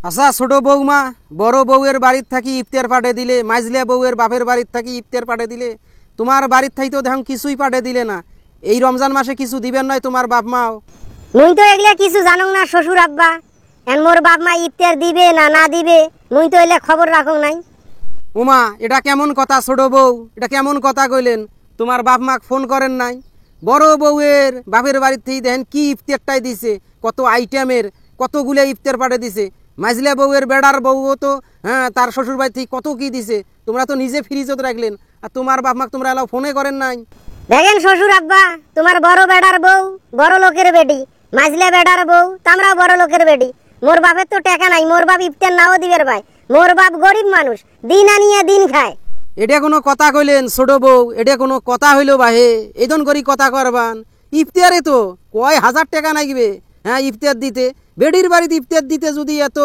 আচ্ছা ছোট বৌমা বড় বউয়ের বাড়ির থাকি ইফতার পাঠে দিলে, মাইজলিয়া বউয়ের বাপের বাড়ির থাকি ইফতার পাঠে দিলে, তোমার বাড়ির থাকি তো দেখুন কিছুই পাঠে দিলে না। এই রমজান মাসে কিছু দিবেন নয় তোমার বাপ মাও? মুই তো এগুলা কিছু জানো না শ্বশুর আব্বা। এন মোর বাপ মা ইফতার দিবে না না দিবে মুই তো এলে খবর রাখো নাই। উমা এটা কেমন কথা ছোট বউ, এটা কেমন কথা কইলেন? তোমার বাপ মাক ফোন করেন নাই? বড় বউয়ের বাপের বাড়ির থেকে দেখেন কি ইফতারটাই দিছে, কত আইটেমের কতগুলো ইফতার পাঠে দিছে। মাইজলিয়া বউয়ের বেড়ার বউও তো তার শ্বশুর বাড়ি থেকে কত কি দিছে, তোমরা তো নিজে ফ্রিজত রাখলেন, আর তোমার বাপ মাক তোমরা এলাও ফোনে করেন নাই। দেখেন শ্বশুর আব্বা, তোমার বড় বেড়ার বউ বড় লোকের বেডি, মাইজলিয়া বেড়ার বউ তামরাও বড় লোকের বেডি। মোর বাপের তো টাকা নাই, মোর বাপ ইফতার নাও দিবের ভাই। মোর বাপ গরিব মানুষ, দিন আনিয়ে দিন খায়। এটা কোনো কথা কইলেন ছোট বউ? এটা কোনো কথা হইল বাহে? এদন করি কথা করবান? ইফতারে তো কয় হাজার টাকা নাগবে ইফতার দিতে। বেডির বাড়িতে ইফতার দিতে যদি এত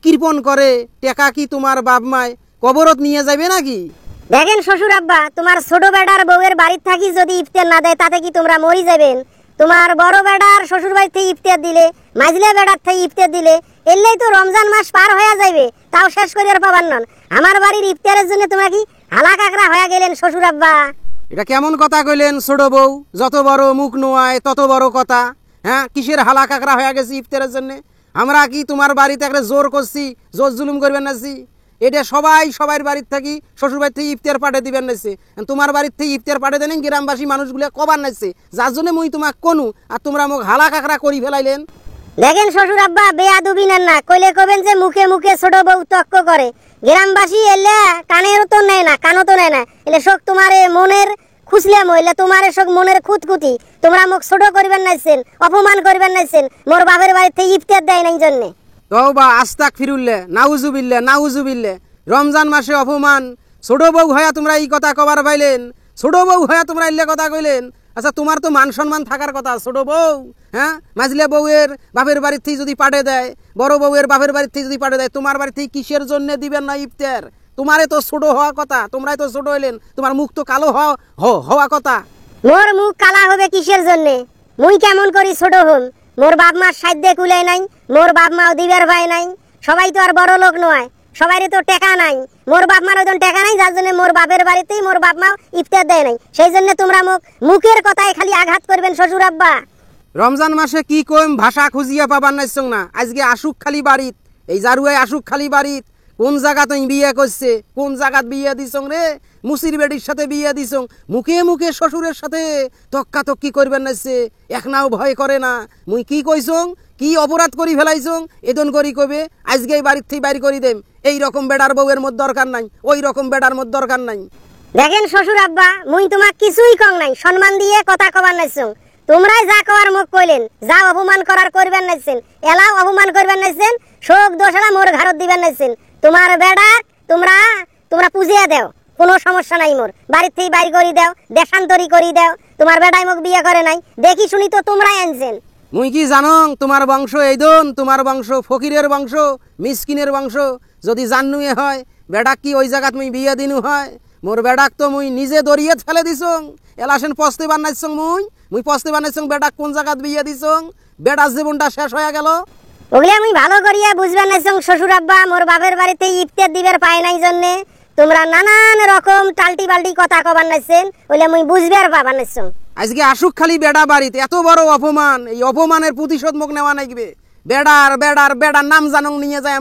কৃপণ করে, টাকা কি তোমার বাপ মায় কবরত নিয়ে যাবে নাকি? দেখেন শ্বশুর আব্বা, তোমার ছোট বেড়ার বউয়ের বাড়ির থাকি যদি ইফতার না দেয় তাতে কি তোমরা মরি যাবেন? তোমার বড় বেড়ার শ্বশুর বাড়ি থেকে ইফতার দিলে, মাইজলিয়া বেড়ার থেকে ইফতার দিলে, এলেই তো রমজান মাস পার হয়ে যাবে, তাও শেষ করে আর পাবার নন। আমার বাড়ির ইফতারের জন্য তোমরা কি হালা কাকড়া হয়ে গেলেন শ্বশুর আব্বা? এটা কেমন কথা কইলেন ছোট বউ? যত বড় মুখ নোয়ায় তত বড় কথা। কিসের হালা কাকড়া হয়ে গেছি ইফতারের জন্য? আমরা কি তোমার বাড়িতে একটা জোর করছি, জোর জুলুম করবেন নাছি? এটা সবাই বাড়ির থাকি শ্বশুর বাড়ির থেকে ইফতার পাঠে দিবেন নাইছে। তোমার বাড়ির থেকে ইফতার পাঠে দেন গ্রামবাসী মানুষগুলো কবার নাইছে, যার জন্য মুই তোমাক কোনু, আর তোমরা মুখ হালা কাকড়া করি ফেলাইলেন। দেখেন শ্বশুর আব্বা, বেয়াদবি নেন না, কইলে কবেন যে মুখে মুখে ছোট বউ তক্ক করে। গ্রামবাসী এলে কানের তো নেয় না, কানও তো নেয় না, এলে শোক তোমার মনের খুঁজলে মহিলা তোমার শোক মনের খুঁতখুতি। তোমরা মুখ ছোট করবেন নাইছেন, অপমান করবেন নাইছেন, মোর বাপের বাড়িতে ইফতার দেয় নাই জন্যে। তওবা আস্তাক ফিরুল্লাহ, নাউজুবিল্লাহ নাউজুবিল্লাহ। রমজান মাসে অপমান? ছোট বউ হয়া তোমরা এই কথা কবার পাইলেন? ছোট বউ হয়া তোমরা এলে কথা কইলেন? আচ্ছা তোমার তো মান সম্মান থাকার কথা ছোট বউ। মাঝলিয়া বউয়ের বাপের বাড়ির থেকে যদি পাঠে দেয়, বড় বউয়ের বাপের বাড়ির থেকে যদি পাঠে দেয়, তোমার বাড়ি থেকে কিসের জন্য দিবেন না ইফতার? তোমারে তো ছোট হওয়া কথা, তোমরাই তো ছোট হইলেন, তোমার মুখ তো কালো হওয়া কথা। মোর মুখ কালা হবে কিসের জন্য? মুই কেমন করি ছোট হম? মোর বাপ মার সাধ্যে কুলাই নাই, মোর বাপ মাও দিবার ভাই নাই। সবাই তো আর বড় লোক নয়, সবাইরে তো টাকা নাই। মোর বাপ মার ওজন টাকা নাই, যার জন্য মোর বাপের বাড়িতেই মোর বাপ মাও ইফতার দেয় নাই। সেই জন্য তোমরা মুখের কথায় খালি আঘাত করবেন শ্বশুর আব্বা। রমজান মাসে কি কইম ভাষা খুঁজিয়া পাবার নাইছং না। আজকে আসুক খালি বাড়িত, এই জারুয়ায় আসুক খালি বাড়িত। কোন জায়গা তুই বিয়ে করছে, কোন জায়গাত বিয়ে দিছং রে? মুসির বেডির সাথে বিয়ে দিছং, মুখে মুখে শ্বশুরের সাথে তক্কি করবেন নাইছে, এক নাও ভয় করে না। মুই কি কইছং, কি অপরাধ করি ফেলাইছং, এদন করি কবে আজকে বাড়ির থেকে বাইর করি দেম। এই রকম বেড়ার বউয়ের মধ্যে দরকার নাই, ওই রকম বেড়ার মধ্যে দরকার নাই। দেখেন শ্বশুর আব্বা, মুই তোমাক কিছুই কং নাই, সম্মান দিয়ে কথা কবার নাইছং। তোমরাই যা কওয়ার মুখ কইলেন, যা অপমান করার করবেন নাইছেন, এলাও অপমান করবেন নাইছেন, শোক দোষালা মোর ঘরত দিবেন নাইছেন। তোমার বেড়া তোমরা পুজিয়া দেও, কোনো সমস্যা নাই। মোর বাড়ির থেকে বাইর করি দেও, দেশান্তরি করি দেও। তোমার বেড়াই মুখ বিয়ে করে নাই, দেখি শুনি তো তোমরাই আনছেন। মুই কি জানং তোমার বংশ এইদন? তোমার বংশ ফকিরের বংশ, মিসকিনের বংশ। যদি জানুয়ে হয় বেড়াক কি ওই জায়গাত মুই বিয়ে দিনু হয়? মোর বেড়াক তো মুই নিজে দরিয়ে ফেলে দিছং। এলাসেন পস্তে বানাইছং, মুই পস্তে বানাইছং বেড়াক কোন জায়গাত বিয়ে দিছং। বেড়ার জীবনটা শেষ হয়ে গেল। ওগুলি আমি ভালো করিয়া বুঝবেন নাইছং শ্বশুর আব্বা। মোর বাপের বাড়িতে ইফতার দিবার পায় নাই জন্যে তোমরা নানান রকম টাল্টি বাল্টি কথা কবার নাইছেন, ওইলে মুই বুঝবার পাবার নাইছং। আজকে আসুক খালি বেড়া বাড়িতে, এত বড় অপমান, এই অপমানের প্রতিশোধ মুখ নেওয়া নাইবে। বেড়ার নাম জানং নিয়ে যায়।